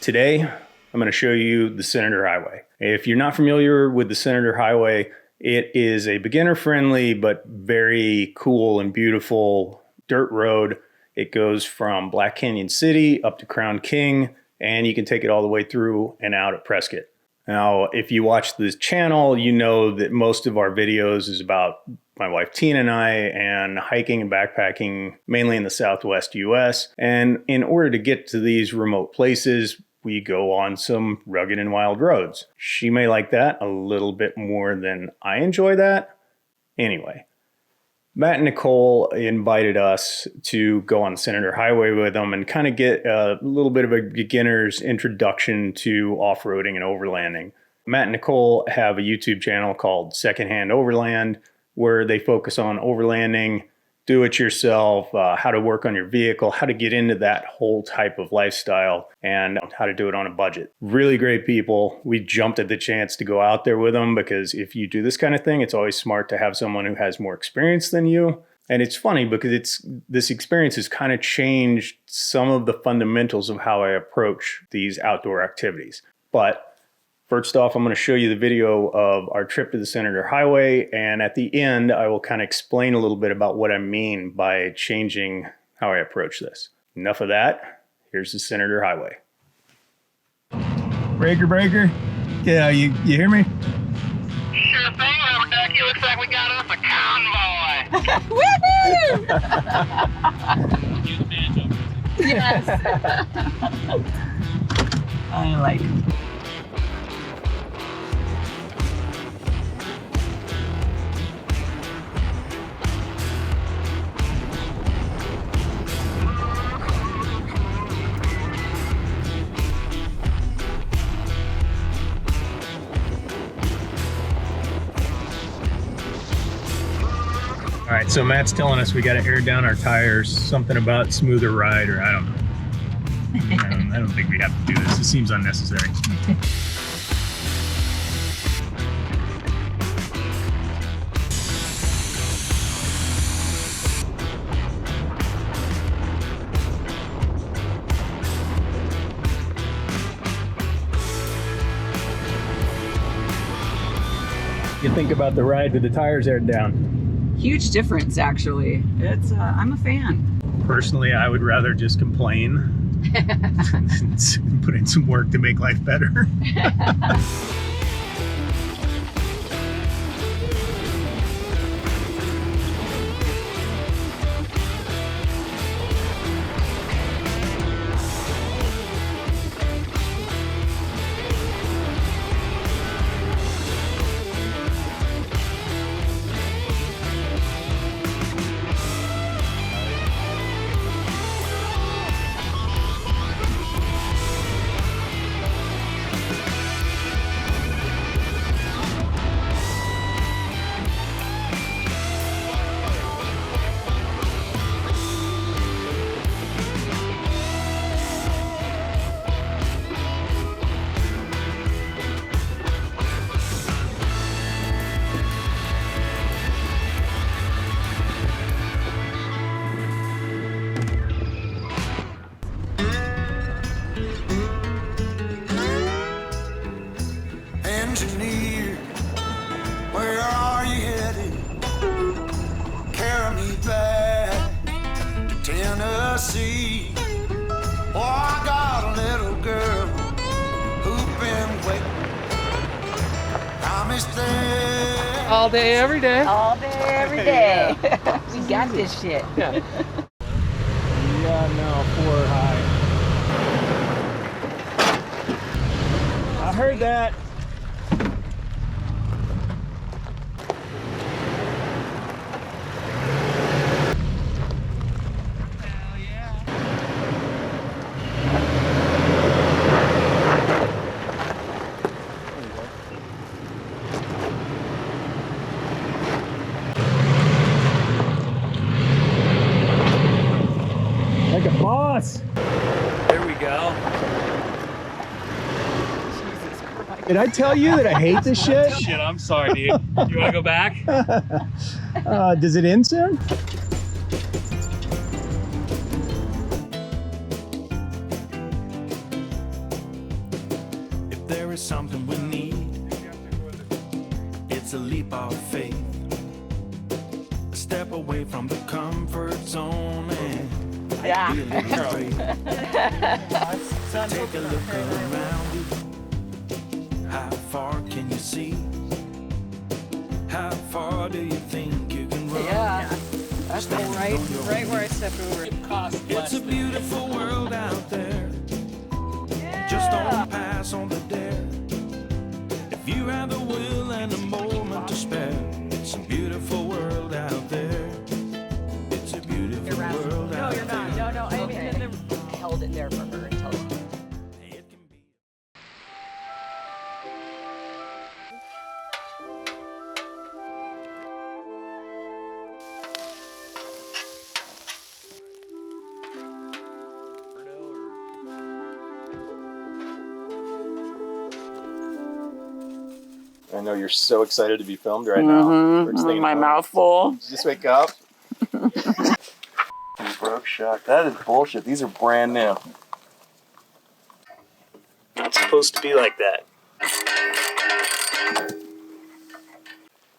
Today, I'm going to show you the Senator Highway. If you're not familiar with the Senator Highway, it is a beginner-friendly but very cool and beautiful dirt road. It goes from Black Canyon City up to Crown King, and you can take it all the way through and out at Prescott. Now, if you watch this channel, you know that most of our videos is about my wife Tina and I and hiking and backpacking, mainly in the Southwest US. And in order to get to these remote places, we go on some rugged and wild roads. She may like that a little bit more than I enjoy that. Anyway, Matt Nicole invited us to go on the Senator Highway with them and kind of get a little bit of a beginner's introduction to off-roading and overlanding. Matt and Nicole have a YouTube channel called Hand Overland, where they focus on overlanding, do-it-yourself, how to work on your vehicle, how to get into that whole type of lifestyle, and how to do it on a budget. Really great people. We jumped at the chance to go out there with them because if you do this kind of thing, it's always smart to have someone who has more experience than you. And it's funny because this experience has kind of changed some of the fundamentals of how I approach these outdoor activities. But first off, I'm going to show you the video of our trip to the Senator Highway, and at the end, I will kind of explain a little bit about what I mean by changing how I approach this. Enough of that. Here's the Senator Highway. Breaker, breaker. Yeah, you hear me? Sure thing, Rubber Ducky. Looks like we got us a convoy. Woohoo! Yes. I like it. All right, so Matt's telling us we got to air down our tires, something about smoother ride, or I don't know. I don't think we have to do this. It seems unnecessary. You think about the ride with the tires aired down? Huge difference, actually. It's I'm a fan. Personally, I would rather just complain and put in some work to make life better. Engineer, where are you headed? Carry me back to Tennessee. Oh, I got a little girl who's been waiting. Promised there. All day, every day. All day, every day. We got this shit. Yeah, no, 4 high. I heard that. Like a boss. There we go. Did I tell you that I hate this shit? Shit, I'm sorry, dude. You want to go back? Does it end soon? is something we need. It's a leap of faith, a step away from the comfort zone and Yeah. be a little brave. Take a look around you. How far can you see? How far do you think you can run? Yeah. That's right where I stepped over. It's a beautiful world out there. Just don't pass on the dare. If you have the will and a moment to spare, it's a beautiful world out there. It's a beautiful world out there. No. I held it there for her until. It can be. I know you're so excited to be filmed right now. We're just thinking My about mouth full. it. Did you just wake up? You broke shock. That is bullshit. These are brand new. Not supposed to be like that.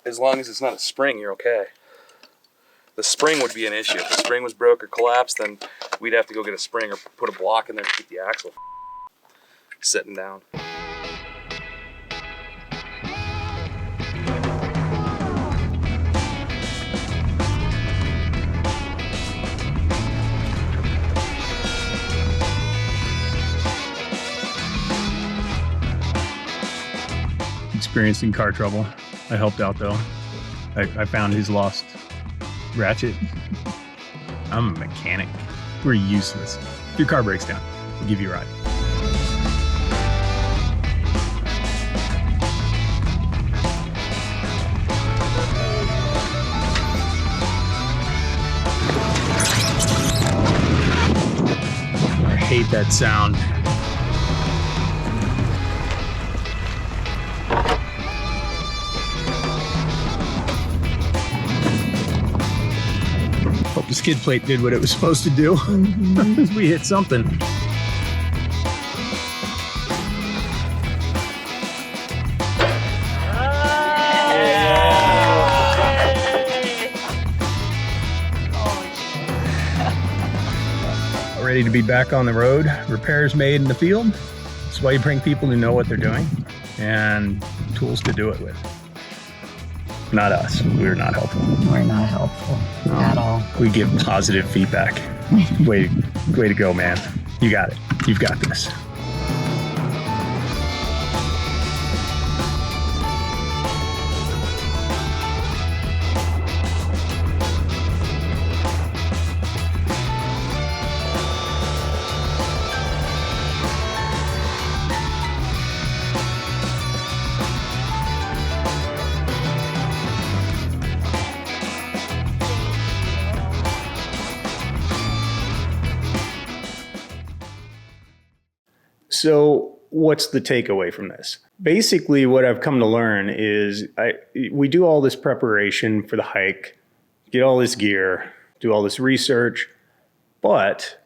As long as it's not a spring, you're okay. The spring would be an issue. If the spring was broke or collapsed, then we'd have to go get a spring or put a block in there to keep the axle sitting down. Experiencing car trouble. I helped out though. I found his lost ratchet. I'm a mechanic. We're useless. If your car breaks down, we'll give you a ride. I hate that sound. Hope the skid plate did what it was supposed to do. We hit something. Ready to be back on the road. Repairs made in the field. That's why you bring people who know what they're doing and tools to do it with. Not us. We're not helpful. We're not helpful at all. We give positive feedback. Way to go, man. You got it. You've got this. So what's the takeaway from this? Basically, what I've come to learn is we do all this preparation for the hike, get all this gear, do all this research, but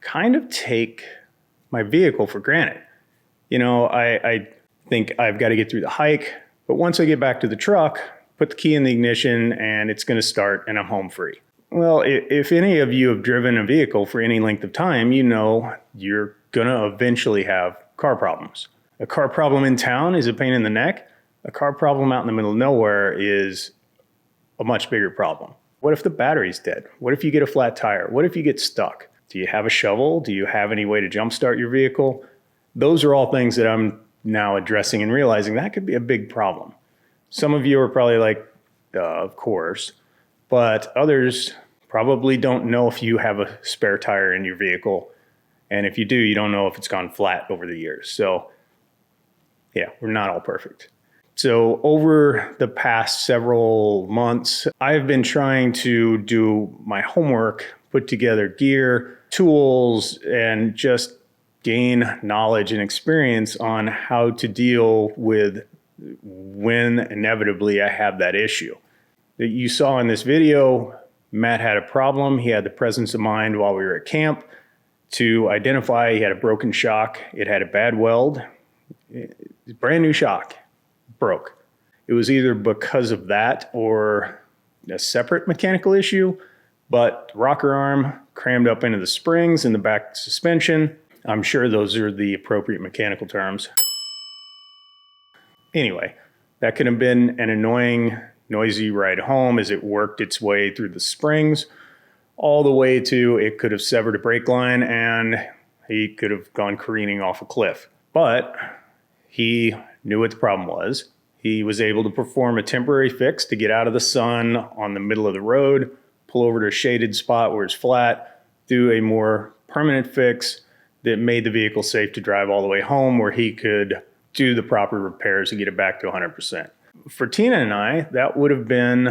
kind of take my vehicle for granted. You know, I think I've got to get through the hike, but once I get back to the truck, put the key in the ignition and it's going to start and I'm home free. Well, if any of you have driven a vehicle for any length of time, you know you're going to eventually have car problems. A car problem in town is a pain in the neck. A car problem out in the middle of nowhere is a much bigger problem. What if the battery's dead? What if you get a flat tire? What if you get stuck? Do you have a shovel? Do you have any way to jumpstart your vehicle? Those are all things that I'm now addressing and realizing that could be a big problem. Some of you are probably like, of course, but others probably don't know if you have a spare tire in your vehicle. And if you do, you don't know if it's gone flat over the years. So yeah, we're not all perfect. So over the past several months, I've been trying to do my homework, put together gear, tools, and just gain knowledge and experience on how to deal with when inevitably I have that issue. That you saw in this video, Matt had a problem. He had the presence of mind while we were at camp to identify he had a broken shock. It had a bad weld. brand new shock, broke. It was either because of that or a separate mechanical issue, but the rocker arm crammed up into the springs in the back suspension. I'm sure those are the appropriate mechanical terms. Anyway, that could have been an annoying, noisy ride home as it worked its way through the springs, all the way to it could have severed a brake line and he could have gone careening off a cliff. But he knew what the problem was. He was able to perform a temporary fix to get out of the sun on the middle of the road, pull over to a shaded spot where it's flat, do a more permanent fix that made the vehicle safe to drive all the way home where he could do the proper repairs and get it back to 100%. For Tina and I, that would have been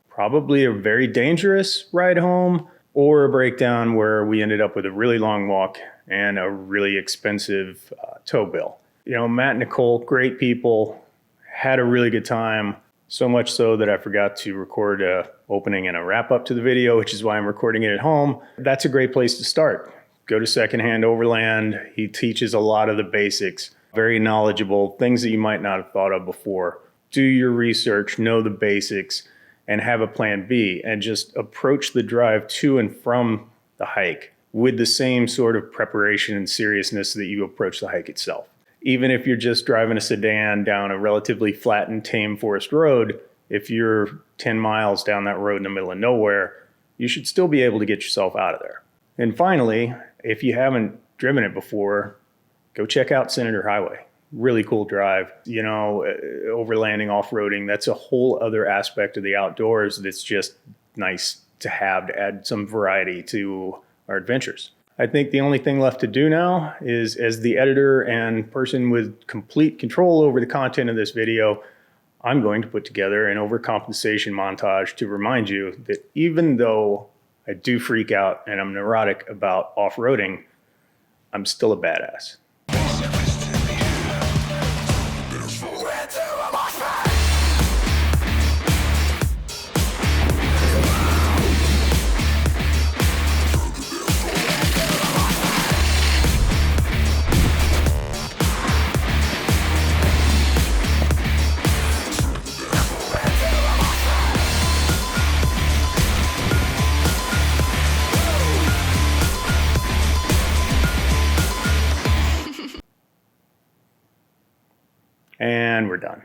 probably a very dangerous ride home or a breakdown where we ended up with a really long walk and a really expensive tow bill. You know, Matt Nicole, great people, had a really good time, so much so that I forgot to record a opening and a wrap up to the video, which is why I'm recording it at home. That's a great place to start. Go to Hand Overland. He teaches a lot of the basics, very knowledgeable, things that you might not have thought of before. Do your research, know the basics, and have a plan B, and just approach the drive to and from the hike with the same sort of preparation and seriousness that you approach the hike itself. Even if you're just driving a sedan down a relatively flat and tame forest road, if you're 10 miles down that road in the middle of nowhere, you should still be able to get yourself out of there. And finally, if you haven't driven it before, go check out Senator Highway. Really cool drive. You know, overlanding, off-roading, that's a whole other aspect of the outdoors that's just nice to have to add some variety to our adventures. I think the only thing left to do now is, as the editor and person with complete control over the content of this video, I'm going to put together an overcompensation montage to remind you that even though I do freak out and I'm neurotic about off-roading, I'm still a badass. And we're done.